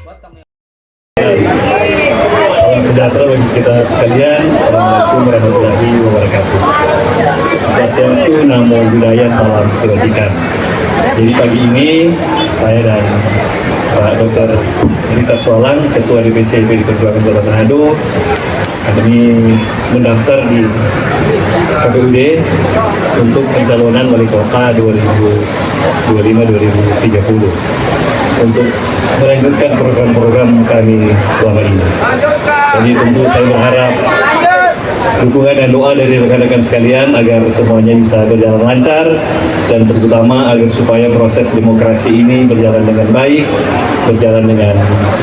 Salam sejahtera bagi kita sekalian. Assalamualaikum warahmatullahi wabarakatuh. Swastiastu, Namo Buddhaya, salam kebajikan. Jadi pagi ini saya dan Pak Dr. Richard Swalang, Ketua DPC PDI Perjuangan Kota Manado, kami mendaftar di KPUD untuk pencalonan wali kota 2025-2030 untuk melanjutkan program-program kami selama ini. Jadi tentu saya berharap dukungan dan doa dari rekan-rekan sekalian agar semuanya bisa berjalan lancar dan terutama agar supaya proses demokrasi ini berjalan dengan baik, berjalan dengan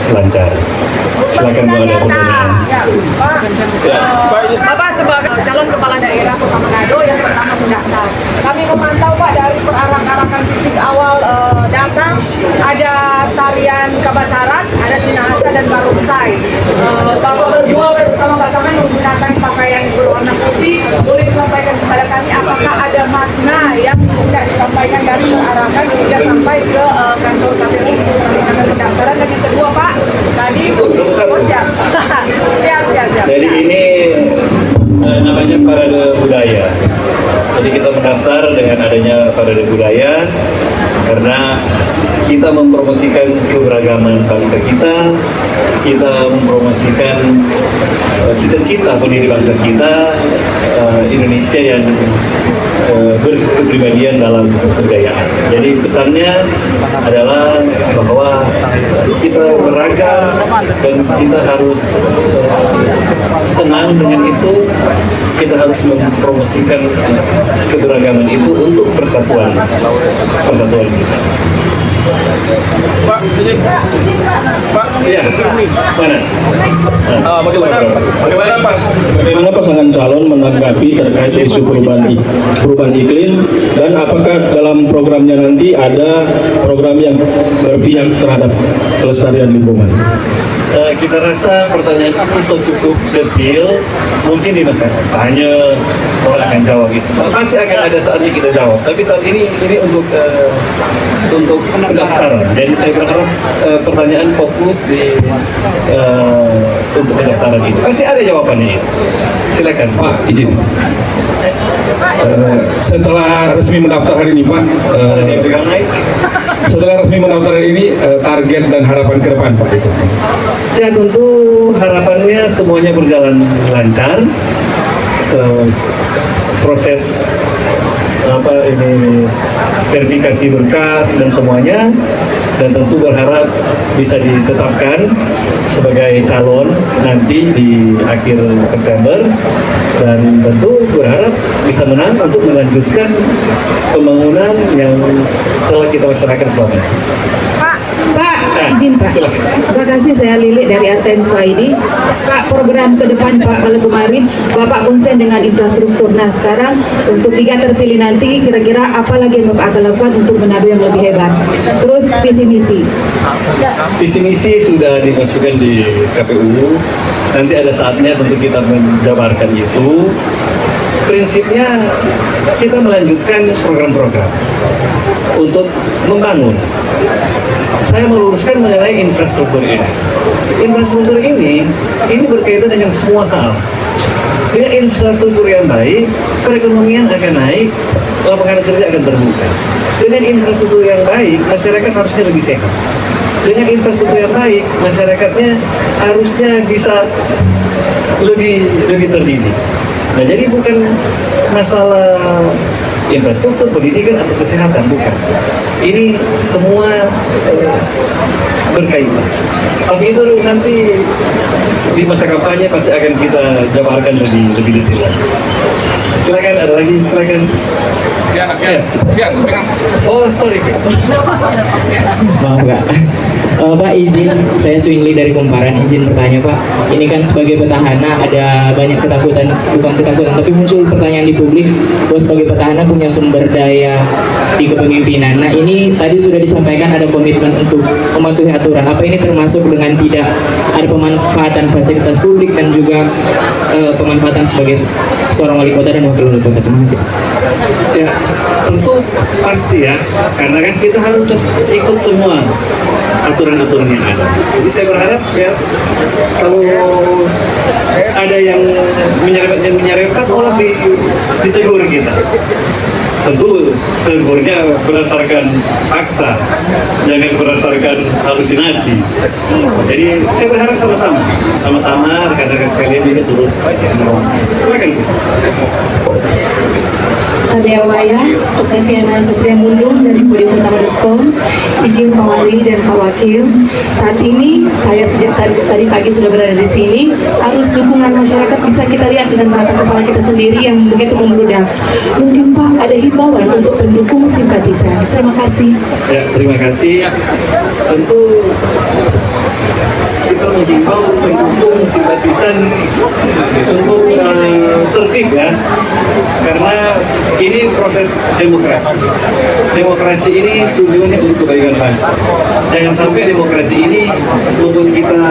lancar. Silakan kalau ada pertanyaan. Ya. Bapak sebagai calon kepala daerah Kota Manado yang pertama mendaftar, kami memantau Pak dari perarak-arakan fisik awal datang, ada tarian Kabasaran, ada Tinahasa dan Barongsai. Bapak berdua bersama pasangan menggunakan pakaian berwarna putih. Boleh disampaikan kepada kami apakah ada makna yang tidak disampaikan dari peraраkan hingga sampai ke kantor KPU untuk pendaftaran? Dan yang kedua Pak, tadi siap. Jadi ini namanya parade budaya. Jadi kita mendaftar dengan adanya parade budaya karena kita mempromosikan keberagaman bangsa kita mempromosikan cita-cita pendiri bangsa kita, Indonesia yang berkepribadian dalam kebudayaan. Jadi pesannya adalah bahwa kita beragam dan kita harus senang dengan itu. Kita harus mempromosikan keberagaman itu untuk persatuan kita. Pak, ini Pak, ya, mana? Bagaimana pasangan calon menanggapi terkait isu perubahan iklim dan apakah dalam programnya nanti ada program yang berpihak terhadap kelestarian lingkungan? Kita rasa pertanyaan itu cukup detail, mungkin di masa kampanye orang akan jawab itu. Masih akan ada saatnya kita jawab, tapi saat ini untuk pendaftaran. Jadi saya berharap pertanyaan fokus di untuk pendaftaran ini. Masih ada jawabannya itu. Silakan Pak, izin. Setelah resmi mendaftar hari ini Pak, setelah resmi mendaftar hari ini target dan harapan ke depan Pak itu? Ya tentu harapannya semuanya berjalan lancar. Proses verifikasi berkas dan semuanya, dan tentu berharap bisa ditetapkan sebagai calon nanti di akhir September, dan tentu berharap bisa menang untuk melanjutkan pembangunan yang telah kita laksanakan selama ini. Pak, izin Pak. Silakan. Terima kasih, saya Lili dari ATM ID. Pak, program ke depan Pak, kalau kemarin Bapak konsen dengan infrastruktur. Nah sekarang untuk 3 terpilih nanti kira-kira apa lagi yang Bapak akan lakukan untuk Manado yang lebih hebat? Terus visi misi. Visi misi sudah dimasukkan di KPU. Nanti ada saatnya tentu kita menjabarkan itu. Prinsipnya kita melanjutkan program-program untuk membangun. Saya meluruskan mengenai infrastruktur ini. Infrastruktur ini berkaitan dengan semua hal. Dengan infrastruktur yang baik, perekonomian akan naik, lapangan kerja akan terbuka. Dengan infrastruktur yang baik, masyarakat harusnya lebih sehat. Dengan infrastruktur yang baik, masyarakatnya harusnya bisa lebih terdidik. Nah, jadi bukan masalah infrastruktur, pendidikan atau kesehatan, bukan. Ini semua berkaitan. Tapi itu nanti di masa kampanye pasti akan kita jabarkan lebih detail. Silakan, ada lagi, silakan. Oh, sorry. Maaf Kak. Pak izin, saya Swingli dari Kumparan, izin bertanya Pak. Ini kan sebagai petahana ada banyak ketakutan, bukan ketakutan, tapi muncul pertanyaan di publik bahwa sebagai petahana punya sumber daya di kepemimpinan. Nah ini tadi sudah disampaikan ada komitmen untuk mematuhi aturan. Apa ini termasuk dengan tidak ada pemanfaatan fasilitas publik dan juga pemanfaatan sebagai seorang wali kota dan wakil wali kota? Terima kasih. Ya, Tentu pasti ya, karena kan kita harus ikut semua aturan-aturan yang ada. Jadi saya berharap ya kalau ada yang menyerempet tolong ditegur kita. Tentu tegurnya berdasarkan fakta, jangan berdasarkan halusinasi. Jadi saya berharap sama-sama rekan-rekan sekalian ini turut. Silakan. Tadea Waya, Oktaviana Satria Mundung dari podiumutama.com. Izin Pak Wali dan Pak Wakil, saat ini saya sejak tadi pagi sudah berada di sini. Harus dukungan masyarakat bisa kita lihat dengan mata kepala kita sendiri yang begitu membludak. Mungkin Pak ada himbauan untuk pendukung simpatisan. Terima kasih. Ya, terima kasih. Tentu kita menghimbau pendukung simpatisan untuk tertib ya, karena ini proses demokrasi. Demokrasi ini tujuannya untuk kebaikan bangsa. Jangan sampai demokrasi ini membuat kita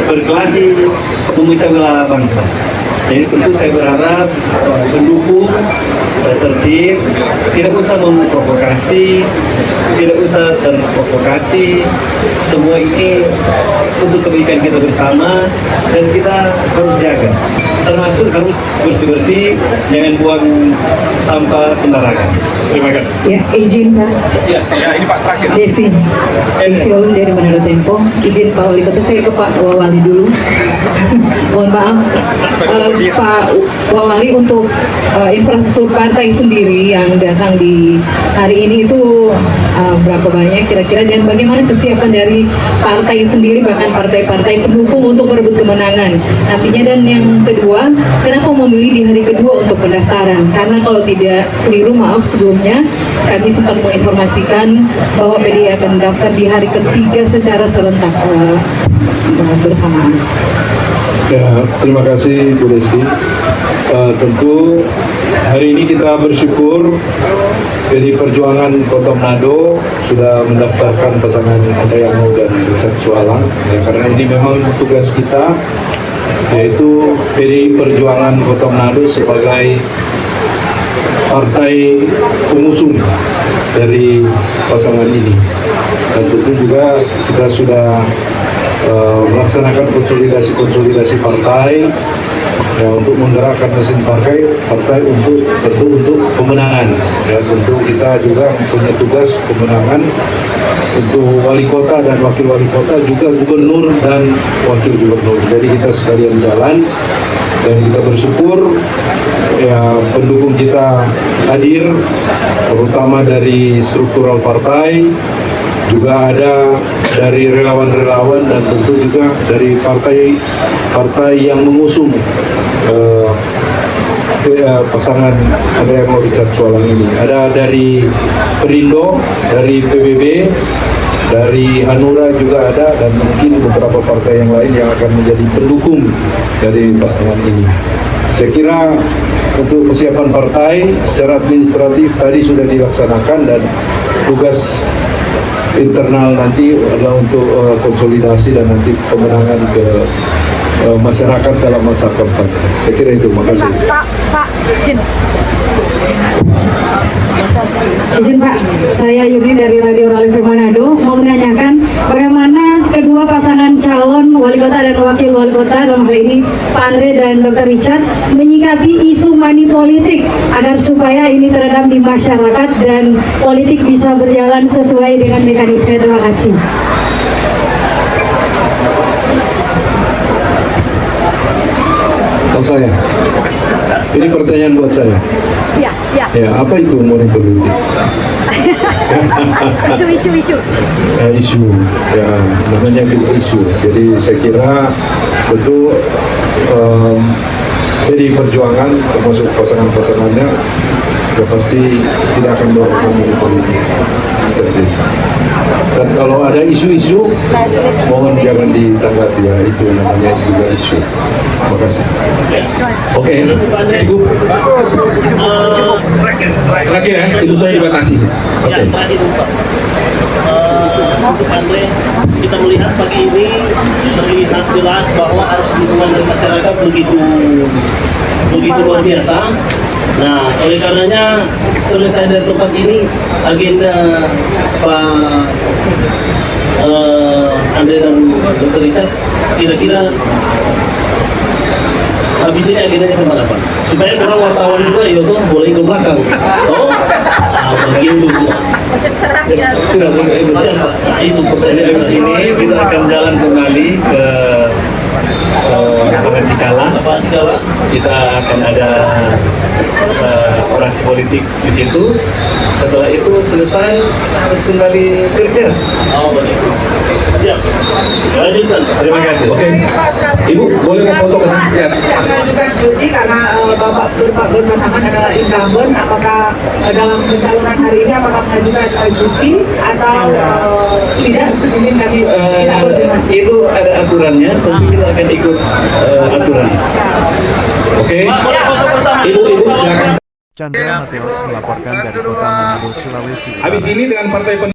berkelahi, memecah belah bangsa. Jadi tentu saya berharap pendukung tertib, tidak usah memprovokasi, tidak usah terprovokasi. Semua ini untuk kebaikan kita bersama dan kita harus jaga. Termasuk harus bersih-bersih, jangan buang sampah sembarangan. Terima kasih. Ya, izin Pak. Ya ini Pak terakhir. Desi Olun dari Manado Tempo. Izin Pak Wali Kota, saya ke Pak Wawali dulu. Mohon maaf, Pak Wawali, untuk infrastruktur partai sendiri yang datang di hari ini itu berapa banyak kira-kira, dan bagaimana kesiapan dari partai sendiri, bahkan partai-partai pendukung untuk merebut kemenangan nantinya. Dan yang kedua, kenapa memilih di hari kedua untuk pendaftaran? Karena kalau tidak keliru, maaf sebelumnya kami sempat menginformasikan bahwa PDI akan mendaftar di hari ketiga secara serentak bersamaan. Ya, terima kasih Bu Desi. Tentu hari ini kita bersyukur PDI Perjuangan Kota Manado sudah mendaftarkan pasangan Andrea Mau dan Richard Sualang. Ya, karena ini memang tugas kita, yaitu PDI Perjuangan Kota Manado sebagai partai pengusung dari pasangan ini. Dan tentu juga kita sudah melaksanakan konsolidasi partai ya, untuk menggerakkan mesin partai untuk pemenangan. Ya, tentu kita juga punya tugas pemenangan untuk wali kota dan wakil wali kota, juga gubernur dan wakil gubernur. Jadi kita sekalian jalan, dan kita bersyukur ya pendukung kita hadir, terutama dari struktural partai, juga ada dari relawan-relawan, dan tentu juga dari partai yang mengusung pasangan Andrea Mau Richard Sualang ini. Ada dari Perindo, dari PBB, dari Hanura juga ada, dan mungkin beberapa partai yang lain yang akan menjadi pendukung dari pasangan ini. Saya kira untuk kesiapan partai secara administratif tadi sudah dilaksanakan, dan tugas internal nanti adalah untuk konsolidasi dan nanti pemenangan ke masyarakat dalam masa kampanye. Saya kira itu. Makasih. Pak, izin. Izin Pak, saya Yuni dari Radio Raleigh Manado mau menanyakan bagaimana kedua pasangan calon wali kota dan wakil wali kota, dalam hal ini Pak Andre dan Dr. Richard, menyikapi isu money politik agar supaya ini teredam di masyarakat dan politik bisa berjalan sesuai dengan mekanisme. Terima kasih. Buat saya, ini pertanyaan buat saya. Ya. Ya, apa itu money politik? Isu. Isu, ya namanya isu. Jadi saya kira tentu PDI Perjuangan termasuk pasangan-pasangannya ya pasti tidak akan melakukan money politik seperti itu. Dan kalau ada isu-isu, mohon jangan ditanggapi, ya itu namanya juga isu. Terima kasih. Oke, cukup. Terakhir ya, itu saya dibatasi. Oke. Untuk Andre, kita melihat pagi ini terlihat jelas bahwa harus dukungan dari masyarakat begitu luar biasa. Nah, oleh karenanya selesai dari tempat ini agenda Pak Andre dan Dr. Richard kira-kira habis ini agendanya kemana Pak? Supaya orang wartawan juga ya tuh boleh ke belakang. Oh, begitu. Sudah itu Siapa? Nah, itu pertanyaan habis ini kita akan jalan kembali ke Tikala. Kita akan ada orasi politik di situ. Setelah itu selesai harus kembali kerja. Oh, baik. Siap. Lanjutkan. Terima kasih. Oke. Ibu boleh mau foto kan? Ya. mengajukan cuti karena Bapak berpasangan adalah incumbent. Apakah dalam pencalonan hari ini apakah mengajukan cuti atau tidak? Mungkin kami tidak koordinasi. Itu ada aturannya, tentu kita akan ikut aturan. Oke. Boleh foto bersama. Ibu silakan. Chandra Mateus melaporkan dari Kota Manado, Sulawesi Utara. Habis ini dengan partai